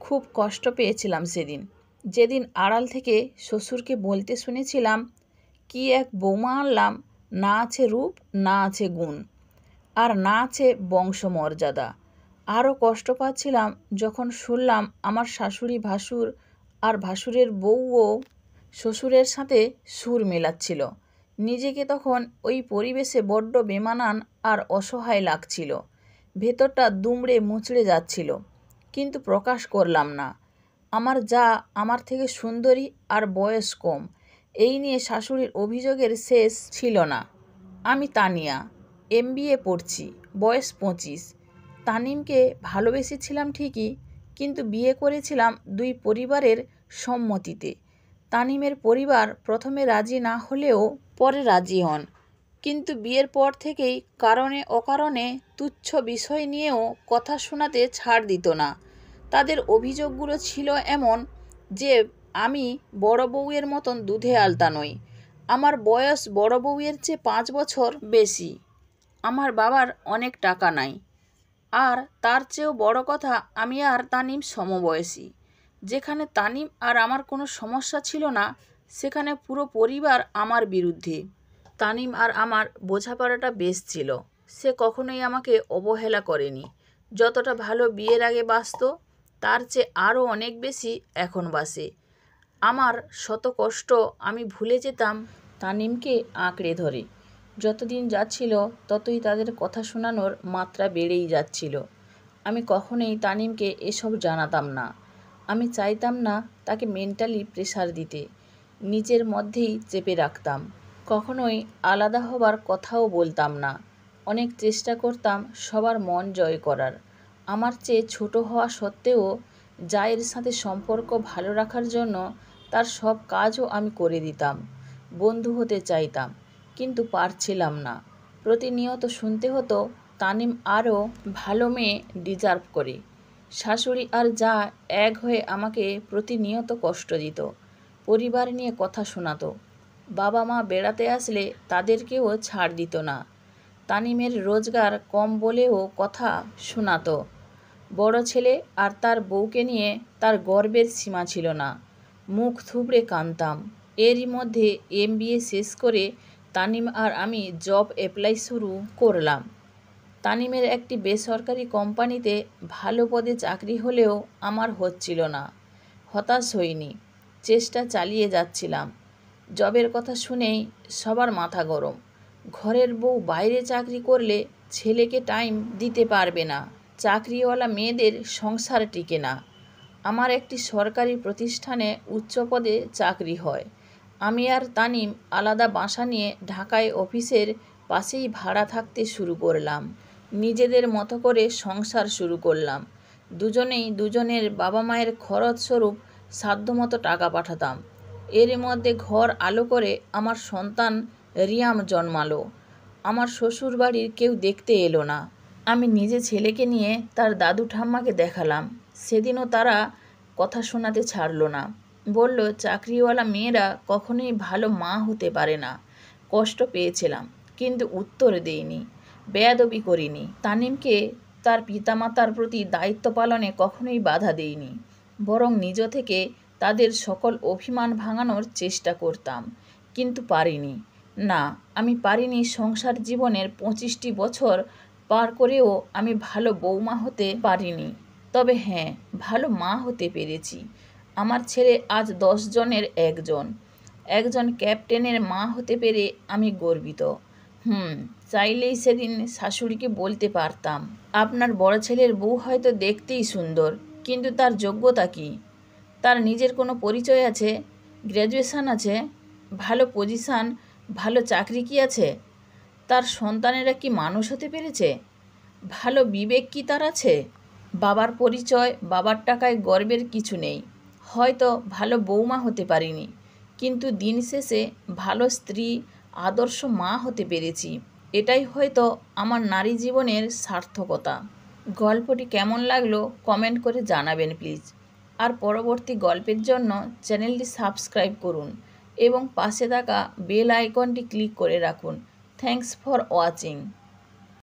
খুব কষ্ট পেয়েছিলাম সেদিন, যেদিন আড়াল থেকে শ্বশুরকে বলতে শুনেছিলাম, কি এক বৌমা আনলাম, না আছে রূপ, না আছে গুণ, আর না আছে বংশমর্যাদা। আরও কষ্ট পাচ্ছিলাম যখন শুনলাম আমার শাশুড়ি ভাসুর আর ভাসুরের বউও শ্বশুরের সাথে সুর মেলাচ্ছিল। নিজেকে তখন ওই পরিবেশে বড্ড বেমানান আর অসহায় লাগছিল। ভেতরটা দুমড়ে মুচড়ে যাচ্ছিল, কিন্তু প্রকাশ করলাম না। আমার যা আমার থেকে সুন্দরী আর বয়স কম, এই নিয়ে শাশুড়ির অভিযোগের শেষ ছিল না। আমি তানিয়া, MBA পড়ছি, বয়স 25। তানিমকে ভালোবেসেছিলাম ঠিকই, কিন্তু বিয়ে করেছিলাম দুই পরিবারের সম্মতিতে। তানিমের পরিবার প্রথমে রাজি না হলেও পরে রাজি হন, কিন্তু বিয়ের পর থেকেই কারণে অকারণে তুচ্ছ বিষয় নিয়েও কথা শোনাতে ছাড় দিত না। তাদের অভিযোগগুলো ছিল এমন যে আমি বড় বউয়ের মতন দুধে আলতা নই। আমার বয়স বড় বউয়ের চেয়ে 5 বছর বেশি। আমার বাবার অনেক টাকা নাই, আর তার চেয়েও বড় কথা, আমি আর তানিম সমবয়সী। যেখানে তানিম আর আমার কোনো সমস্যা ছিল না, সেখানে পুরো পরিবার আমার বিরুদ্ধে। তানিম আর আমার বোঝাপড়াটা বেশ ছিল। সে কখনোই আমাকে অবহেলা করেনি। যতটা ভালো বিয়ের আগে বাসতো, তার চেয়ে আরও অনেক বেশি এখন বাসে। আমার শত কষ্ট আমি ভুলে যেতাম তানিমকে আঁকড়ে ধরে। যতদিন যাচ্ছিল ততই তাদের কথা শোনানোর মাত্রা বেড়েই যাচ্ছিল। আমি কখনোই তানিমকে এসব জানাতাম না। আমি চাইতাম না তাকে মেন্টালি প্রেশার দিতে। নিজের মধ্যেই চেপে রাখতাম। কখনোই আলাদা হবার কথাও বলতাম না। অনেক চেষ্টা করতাম সবার মন জয় করার। আমার চেয়ে ছোট হওয়া সত্ত্বেও জায়ের সাথে সম্পর্ক ভালো রাখার জন্য তার সব কাজও আমি করে দিতাম। বন্ধু হতে চাইতাম, কিন্তু পারছিলাম না। প্রতিনিয়ত শুনতে হতো তানিম আরও ভালো মেয়ে ডিজার্ভ করে। শাশুড়ি আর যা এক হয়ে আমাকে প্রতিনিয়ত কষ্ট দিত। পরিবার নিয়ে কথা শোনাতো। বাবা মা বেড়াতে আসলে তাদেরকেও ছাড় দিত না। তানিমের রোজগার কম বলেও কথা শোনাতো। বড় ছেলে আর তার বউকে নিয়ে তার গর্বের সীমা ছিল না। মুখ থুবড়ে কাঁদতাম। এরই মধ্যে MBA শেষ করে তানিম আর আমি জব অ্যাপ্লাই শুরু করলাম। তানিমের একটি বেসরকারি কোম্পানিতে ভালো পদে চাকরি হলেও আমার হচ্ছিল না। হতাশ হইনি, চেষ্টা চালিয়ে যাচ্ছিলাম। জবের কথা শুনেই সবার মাথা গরম। ঘরের বউ বাইরে চাকরি করলে ছেলেকে টাইম দিতে পারবে না, চাকরিওয়ালা মেয়েদের সংসার টিকে না। আমার একটি সরকারি প্রতিষ্ঠানে উচ্চ পদে চাকরি হয়। আমি আর তানিম আলাদা বাসা নিয়ে ঢাকায় অফিসের পাশেই ভাড়া থাকতে শুরু করলাম। নিজেদের মতো করে সংসার শুরু করলাম। দুজনেই দুজনের বাবা মায়ের খরচ স্বরূপ সাধ্যমতো টাকা পাঠাতাম। এর মধ্যে ঘর আলো করে আমার সন্তান রিয়াম জন্মালো। আমার শ্বশুর বাড়ির কেউ দেখতে এলো না। আমি নিজে ছেলেকে নিয়ে তার দাদু ঠাম্মাকে দেখালাম। সেদিনও তারা কথা শোনাতে ছাড়ল না। বলল, চাকরিওয়ালা মেয়েরা কখনোই ভালো মা হতে পারে না। কষ্ট পেয়েছিলাম, কিন্তু উত্তর দেইনি, বেয়াদবি করিনি। তানিমকে তার পিতামাতার প্রতি দায়িত্ব পালনে কখনোই বাধা দেইনি, বরং নিজ থেকে তাদের সকল অভিমান ভাঙানোর চেষ্টা করতাম। কিন্তু পারিনি। না, আমি পারিনি। সংসার জীবনের 25টি বছর পার করেও আমি ভালো বৌমা হতে পারিনি। তবে হ্যাঁ, ভালো মা হতে পেরেছি। আমার ছেলে আজ 10 জনের একজন ক্যাপ্টেনের মা হতে পেরে আমি গর্বিত। চাইলেই সেদিন শাশুড়িকে বলতে পারতাম, আপনার বড় ছেলের বউ হয়তো দেখতেই সুন্দর, কিন্তু তার যোগ্যতা কি? তার নিজের কোনো পরিচয় আছে? গ্র্যাজুয়েশন আছে? ভালো পজিশান, ভালো চাকরি কি আছে? তার সন্তানেরা কি মানুষ হতে পেরেছে? ভালো বিবেক কি তার আছে? বাবার পরিচয়, বাবার টাকায় গর্বের কিছু নেই। হয়তো ভালো বৌমা হতে পারিনি, কিন্তু দিন শেষে ভালো স্ত্রী, আদর্শ মা হতে পেরেছি। এটাই হয়তো আমার নারী জীবনের সার্থকতা। গল্পটি কেমন লাগলো কমেন্ট করে জানাবেন প্লিজ। আর পরবর্তী গল্পের জন্য চ্যানেলটি সাবস্ক্রাইব করুন এবং পাশে থাকা বেল আইকনটি ক্লিক করে রাখুন। Thanks for watching.